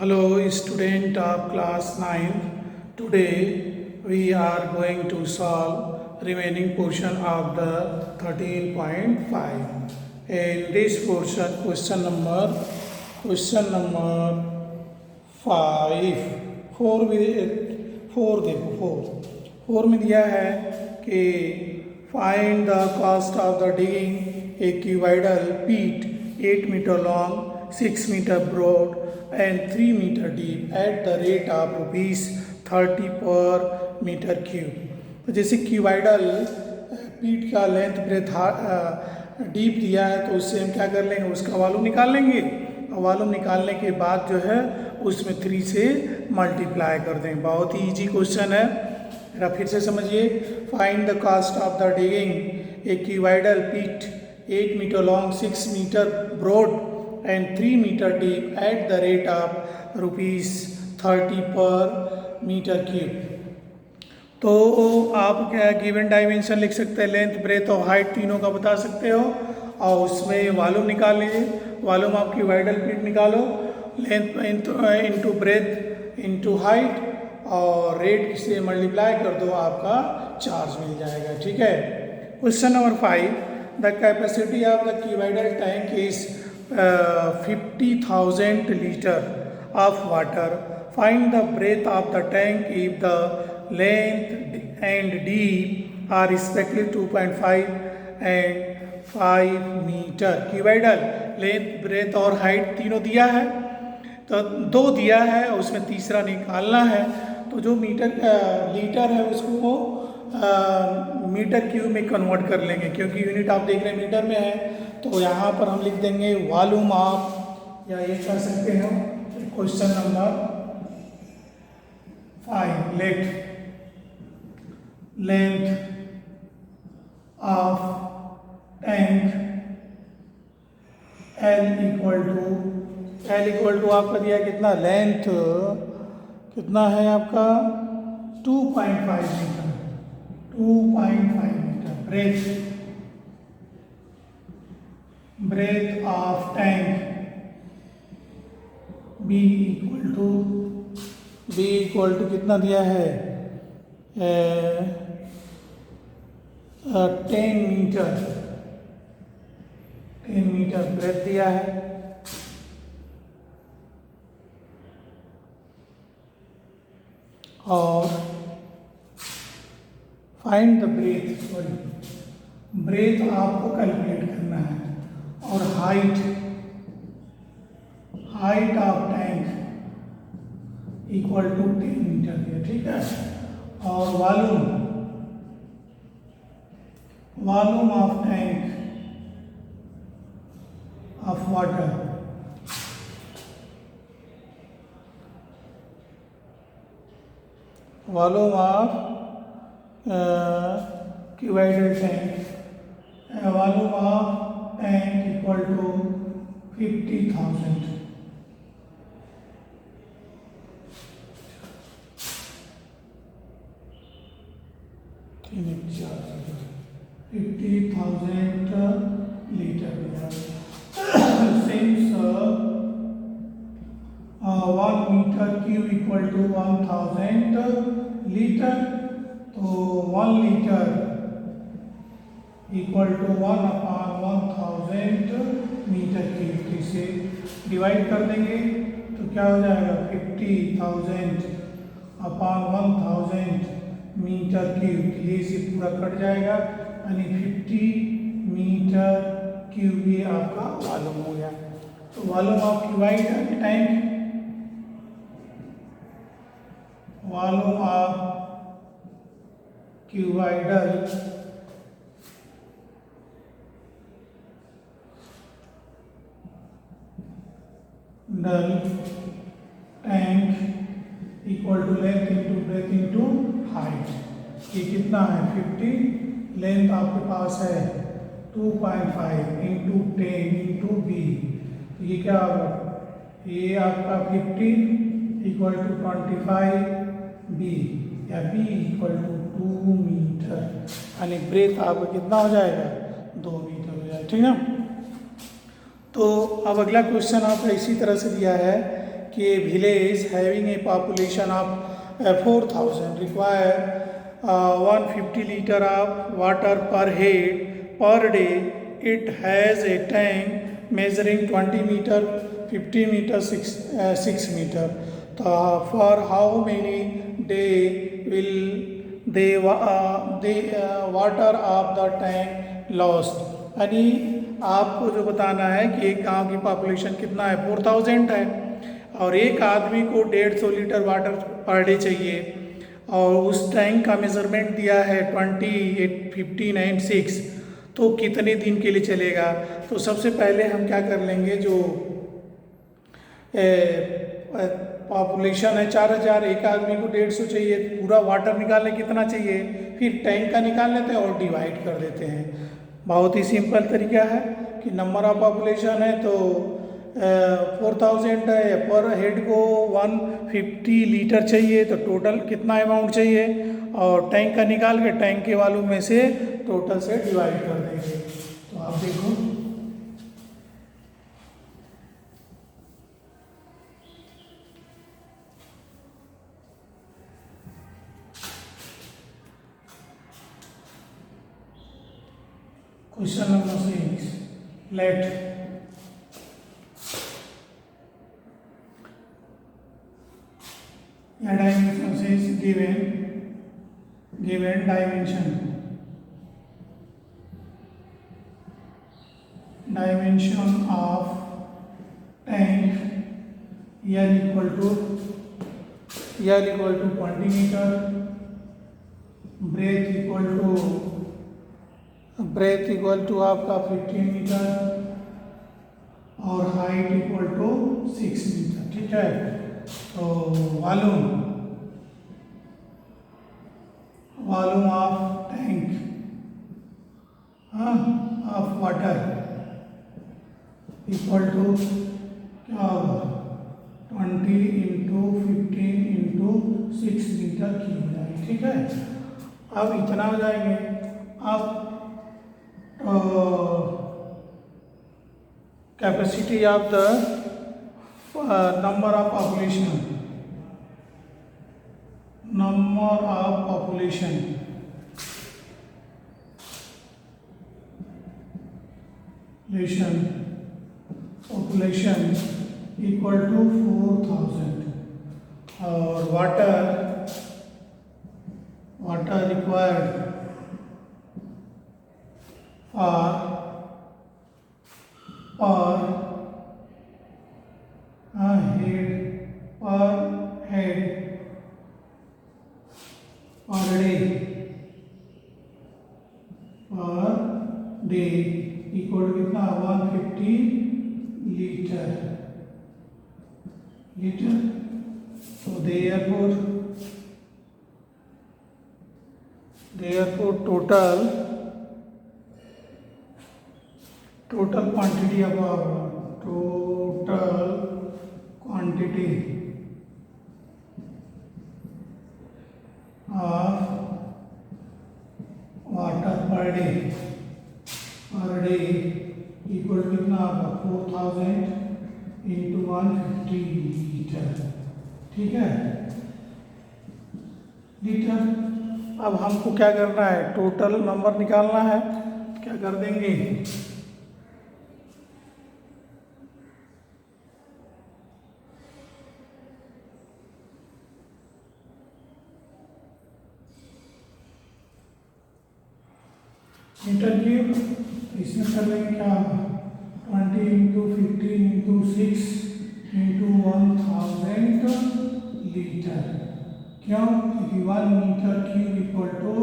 Hello, student of class 9th. Today we are going to solve remaining portion of the 13.5. In this portion, question number 5. 4 में 4 देखो 4 में दिया है कि find the cost of the digging a cuboidal pit 8 meter long, 6 meter broad and 3 meter deep at the rate of rupees 30 per meter cube. तो जैसे cuboidal पीट का लेंथ ब्रेथ डीप दिया है तो उससे हम क्या कर लेंगे, उसका वॉल्यूम निकाल लेंगे और वॉल्यूम निकालने के बाद जो है उसमें 3 से मल्टीप्लाई कर देंगे। बहुत ही इजी क्वेश्चन है, मेरा फिर से समझिए। Find the cost of the digging a cuboidal pit 8 metre long, 6 metre broad and 3 meter deep at the rate of rupees 30 per meter cube। तो आप क्या गिवन डायमेंशन लिख सकते हैं, लेंथ ब्रेथ और हाइट तीनों का बता सकते हो और उसमें वॉल्यूम निकाल लीजिए। वॉल्यूम आप क्यूबाइडल पीट निकालो, length into breadth into height और रेट से मल्टीप्लाई कर दो, आपका चार्ज मिल जाएगा। ठीक है। Question number 5, the capacity of the cuboidal tank is 50,000 liter of water. Find the breadth of the tank if the length and deep are respectively 2.5 and 5 meter। Cuboidal length breadth और height तीनों दिया है, तो 2 दिया है और उसमें तीसरा निकालना है। तो जो लीटर है उसको वो मीटर क्यूब में कन्वर्ट कर लेंगे, क्योंकि यूनिट आप देख रहे हैं मीटर में है। तो यहाँ पर हम लिख देंगे वॉल्यूम ऑफ, या ये कर सकते हैं question number 5, length of tank L equal to आपका दिया कितना, लेंथ कितना है आपका 2.5 metre, 2.5 metre. Breadth of tank B equal to कितना दिया है 10 मीटर ब्रेथ दिया है। और फाइंड द ब्रेथ आपको कैलकुलेट करना है। और height of tank equal to 10 metre दिया। ठीक है। और volume of tank of water volume of cuboidal tank volume of tank equal to 50,000। Litre. Since 1 metre cube equal to 1000 litre, तो 1 litre equal to 1/1000 metre cube. इसे divide कर देंगे तो क्या हो जाएगा 50,000 अपॉन 1000 मीटर क्यूब। ये इसे पूरा कट जाएगा, यानी 50 मीटर क्यूब ये आपका वॉल्यूम हो गया। तो volume of cuboidal tank, volume of cuboidal tank equal to length into breadth into height. ये कितना है 50, लेंथ आपके पास है 2.5 इंटू 10 इंटू बी, तो ये क्या होगा, ये आपका 50 इक्वल टू 25 बी, या बी इक्वल टू 2 मीटर, यानी ब्रेथ आपका कितना हो जाएगा 2 मीटर हो जाएगा। ठीक है। तो अब अगला क्वेश्चन आपका इसी तरह से दिया है कि village having a population of 4000 require 150 litre of water per head per day. It has a tank measuring 20 meter, 50 meter, 6 meter. For how many day will the water of the tank lost? यानी आपको जो बताना है कि एक गांव की population कितना है, 4000 है, और एक आदमी को 150 लीटर वाटर पर डे चाहिए, और उस टैंक का मेजरमेंट दिया है 20, 15 एंड 6, तो कितने दिन के लिए चलेगा? तो सबसे पहले हम क्या कर लेंगे, जो पॉपुलेशन है 4000, एक आदमी को 150 चाहिए, पूरा वाटर निकालने कितना चाहिए, फिर टैंक का निकाल लेते हैं और डिवाइड कर देते हैं. बहुत ही सिंपल तरीका है कि नंबर ऑफ पॉपुलेशन है तो 4000 है, पर हेड को 150 लीटर चाहिए, तो टोटल कितना अमाउंट चाहिए, और टैंक का निकाल के टैंक के वालों में से टोटल से डिवाइड कर देंगे. तो आप देखो क्वेश्चन नंबर 6. लेट या डायमेंशन से given dimension of tank L equal to 20 meter, breadth equal to आपका 15 मीटर, और हाइट इक्वल टू 6 मीटर. ठीक है, तो volume of tank of water equal to क्या होगा, 20 इंटू 15 इंटू 6 मीटर की हो जाएगी. ठीक है, अब इतना हो जाएंगे. अब capacity of the number of population equal to 4000, और water required for head per day equal to कितना, 150 litre. So therefore total quantity of water per day equal कितना होगा, 4000 इंटू 150 लीटर. ठीक है, लीटर. अब हमको क्या करना है, टोटल नंबर निकालना है. क्या कर देंगे, मीटर क्यूब. इसमें कर लेंगे क्या, 20 इंटू 15 इंटू 6 इंटू 1000 लीटर. क्यों, क्योंकि 1 metre cube equal to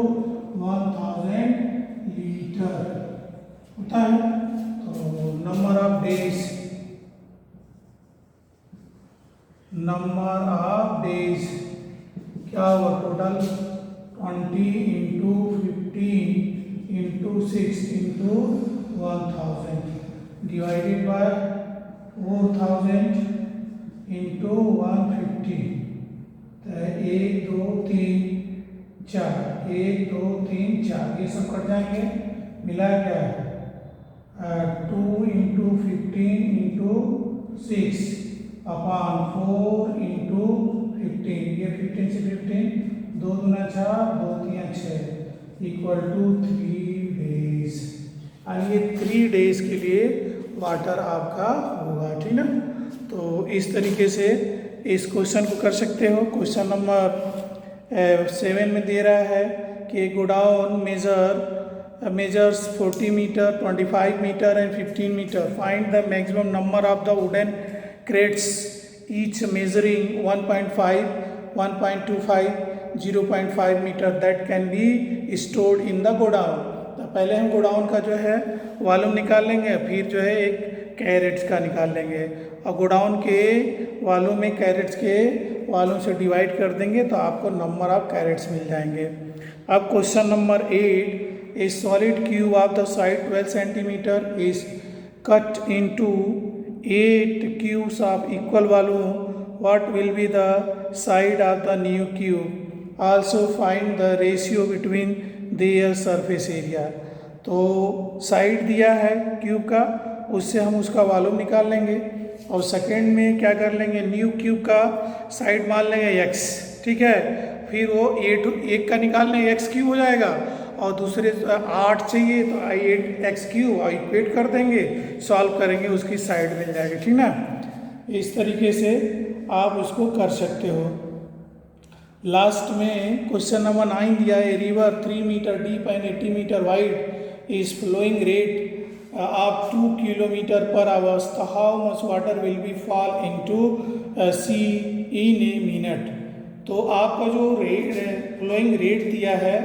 1000 litre होता है. तो नंबर ऑफ डेज क्या होगा, total 20 into 15 into 6 into 1000 divided by 4000 into 150. तो 1 2 3 4, 1 2 3 4, ये सब कट जाएंगे. मिला क्या है 2 इंटू 15 इंटू 6 अपॉन 4 इंटू 15, ये 15 से 15, 2 दूना 4, 2 3 6 इक्वल टू 3 डेज। और ये 3 डेज के लिए वाटर आपका होगा, ठीक ना। तो इस तरीके से इस क्वेश्चन को कर सकते हो। क्वेश्चन नंबर 7 में दे रहा है कि godown measures 40 meter, 25 meter and 15 meter. Find the maximum number of the wooden crates, each measuring 1.5, 1.25, 0.5 meter that can be stored in the godown. तो पहले हम गोडाउन का जो है वॉल्यूम निकाल लेंगे, फिर जो है एक कैरेट्स का निकाल लेंगे, और गोडाउन के वॉल्यूम में कैरेट्स के वॉल्यूम से डिवाइड कर देंगे तो आपको नंबर ऑफ कैरेट्स मिल जाएंगे। अब question number 8, a solid cube of the side 12 centimeter is cut into 8 cubes of equal volume. What will be the side of the new cube? Also find the ratio between their surface area. तो side दिया है cube का, उससे हम उसका volume निकाल लेंगे, और सेकेंड में क्या कर लेंगे, न्यू क्यूब का साइड मान लेंगे x, ठीक है। फिर वो 8 का निकाल लेंगे, x क्यूब हो जाएगा, और दूसरे 8 चाहिए तो 8x क्यूब और इक्वेट कर देंगे, सॉल्व करेंगे, उसकी साइड मिल जाएगी, ठीक ना। इस तरीके से आप उसको कर सकते हो। लास्ट में क्वेश्चन नंबर 9 दिया है, river 3 metre deep and 80 metre wide is flowing rate of 2 kilometre per hours, तो how much water will be fall into sea in a minute. तो आपका जो फ्लोइंग रेट दिया है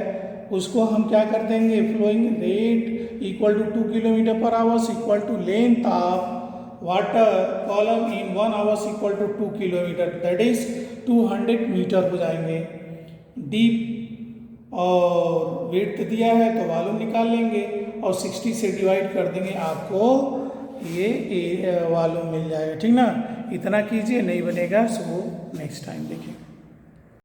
उसको हम क्या कर देंगे, flowing rate equal to 2 kilometre per hours equal to length of water column in 1 hours equal to 2 kilometre, that is 200 metre हो जाएंगे। डीप और वेट दिया है तो वॉल्यूम निकाल लेंगे और 60 से डिवाइड कर देंगे, आपको ये वॉल्यूम मिल जाएगा, ठीक ना। इतना कीजिए, नहीं बनेगा सो नेक्स्ट टाइम देखिए।